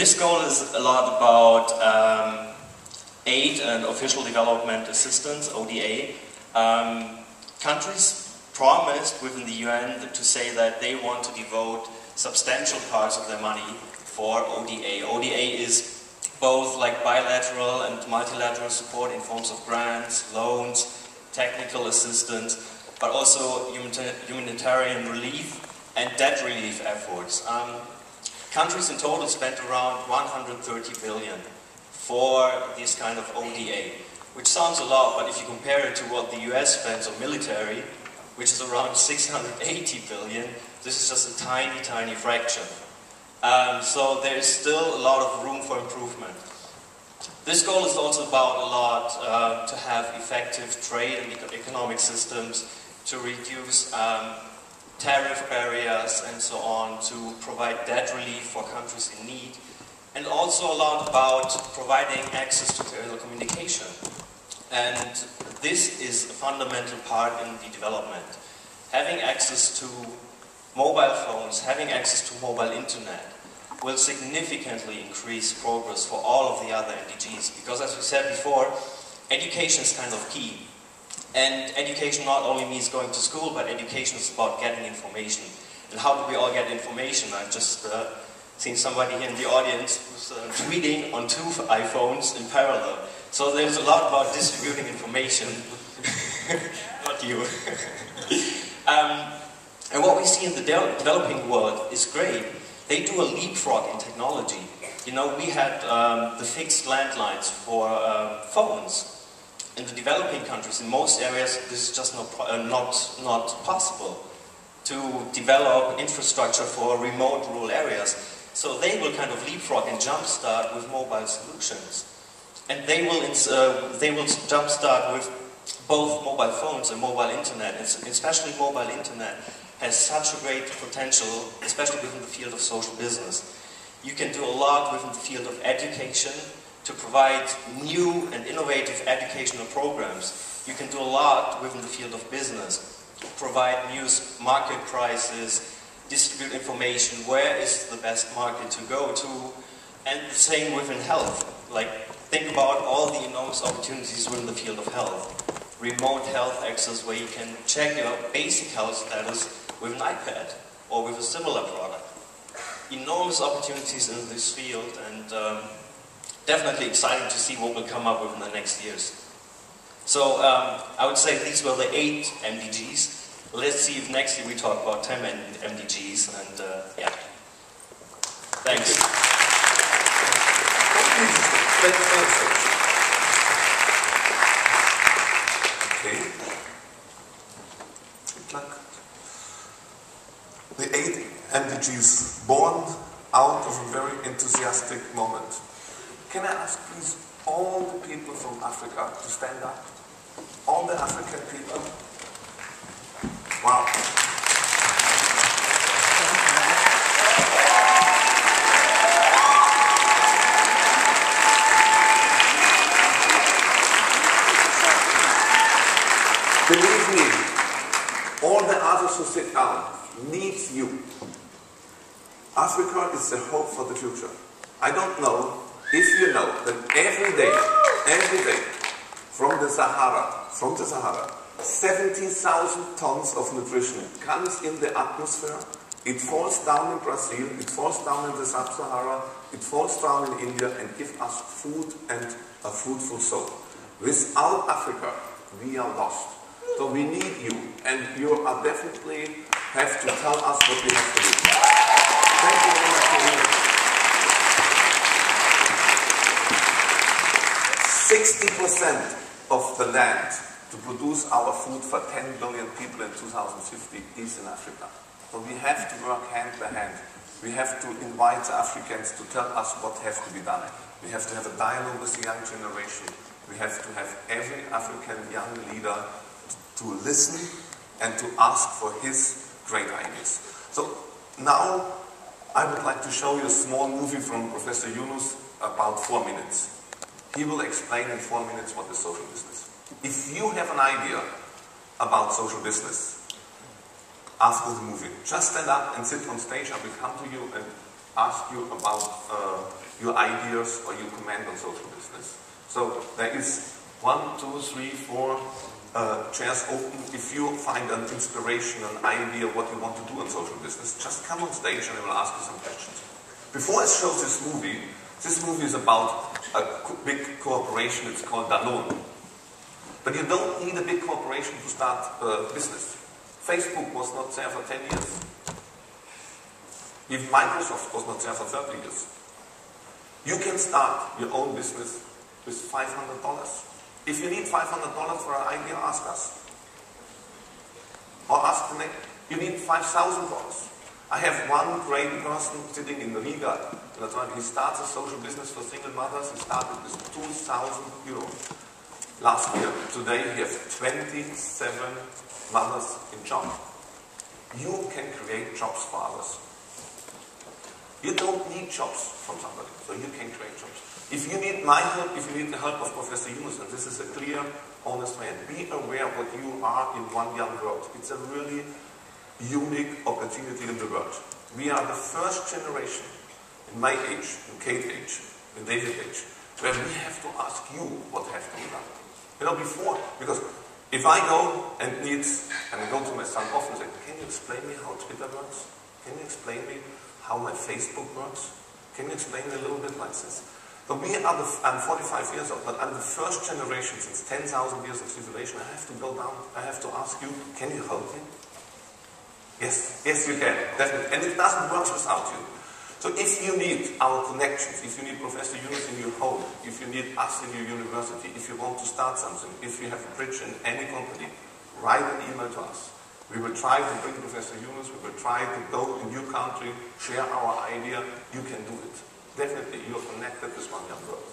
this goal is a lot about aid and official development assistance, ODA. Countries promised within the UN to say that they want to devote substantial parts of their money for ODA. ODA is both like bilateral and multilateral support in forms of grants, loans, technical assistance, but also humanitarian relief and debt relief efforts. Countries in total spent around 130 billion for this kind of ODA, which sounds a lot, but if you compare it to what the US spends on military, which is around 680 billion, this is just a tiny, tiny fraction. So there is still a lot of room for improvement. This goal is also about a lot to have effective trade and economic systems, to reduce tariff barriers and so on, to provide debt relief for countries in need, and also a lot about providing access to telecommunication. And this is a fundamental part in the development. Having access to mobile phones, having access to mobile internet will significantly increase progress for all of the other MDGs, because as we said before, education is kind of key. And education not only means going to school, but education is about getting information. And how do we all get information? I've just seen somebody here in the audience who's tweeting on 2 iPhones in parallel. So there's a lot about distributing information. Not you. And what we see in the developing world is great. They do a leapfrog in technology. You know, we had the fixed landlines for phones. In the developing countries, in most areas, this is just not possible to develop infrastructure for remote rural areas. So they will kind of leapfrog and jumpstart with mobile solutions. And they will jumpstart with both mobile phones and mobile internet, and especially mobile internet has such a great potential, especially within the field of social business. You can do a lot within the field of education to provide new and innovative educational programs. You can do a lot within the field of business, provide news, market prices, distribute information, where is the best market to go to, and the same within health. Like, think about all the enormous opportunities within the field of health. Remote health access where you can check your basic health status with an iPad or with a similar product. Enormous opportunities in this field, and definitely exciting to see what will come up within the next years. So I would say these were the 8 MDGs. Let's see if next year we talk about 10 MDGs, and yeah. Thanks. Okay. Good luck. The 8 MDGs, born out of a very enthusiastic moment. Can I ask please all the people from Africa to stand up? All the African people? Wow. Believe me, all the others who sit down need you. Africa is the hope for the future. I don't know if you know that every day, from the Sahara, 70,000 tons of nutrition comes in the atmosphere. It falls down in Brazil, it falls down in the Sub-Sahara, it falls down in India and gives us food and a fruitful soul. Without Africa, we are lost. So we need you, and you are definitely have to tell us what we have to do. Thank you very much for being here. 60% of the land to produce our food for 10 billion people in 2050 is in Africa. So we have to work hand by hand. We have to invite the Africans to tell us what has to be done. We have to have a dialogue with the young generation. We have to have every African young leader to listen and to ask for his great ideas. So now I would like to show you a small movie from Professor Yunus, about 4 minutes. He will explain in 4 minutes what is social business. If you have an idea about social business after the movie, just stand up and sit on stage. I will come to you and ask you about your ideas or your comment on social business. So there is 1, 2, 3, 4 chairs open. If you find an inspiration, an idea what you want to do on social business, just come on stage and I will ask you some questions. Before I show this movie is about a big corporation. It's called Danone. But you don't need a big corporation to start a business. Facebook was not there for 10 years. Even Microsoft was not there for 30 years. You can start your own business with $500. If you need $500 for an idea, ask us. Or ask the next. You need $5,000. I have one great person sitting in Riga. That's why he starts a social business for single mothers. He started with 2,000 euros. Last year, today, he has 27 mothers in job. You can create jobs for others. You don't need jobs from somebody, so you can create jobs. If you need my help, if you need the help of Professor Yunus, and this is a clear, honest way, be aware what you are in one young world. It's a really unique opportunity in the world. We are the first generation, in my age, in Kate's age, in David's age, where we have to ask you what has to be done. You know, before, because if I go and I go to my son often and say, can you explain me how Twitter works? Can you explain me how my Facebook works? Can you explain me a little bit like this? So I'm 45 years old, but I'm the first generation since 10,000 years of civilization. I have to go down, I have to ask you, can you help me? Yes, yes you can, definitely. And it doesn't work without you. So if you need our connections, if you need Professor Yunus in your home, if you need us in your university, if you want to start something, if you have a bridge in any company, write an email to us. We will try to bring Professor Yunus, we will try to go in your country, share our idea, you can do it. Definitely, you're connected with one young world.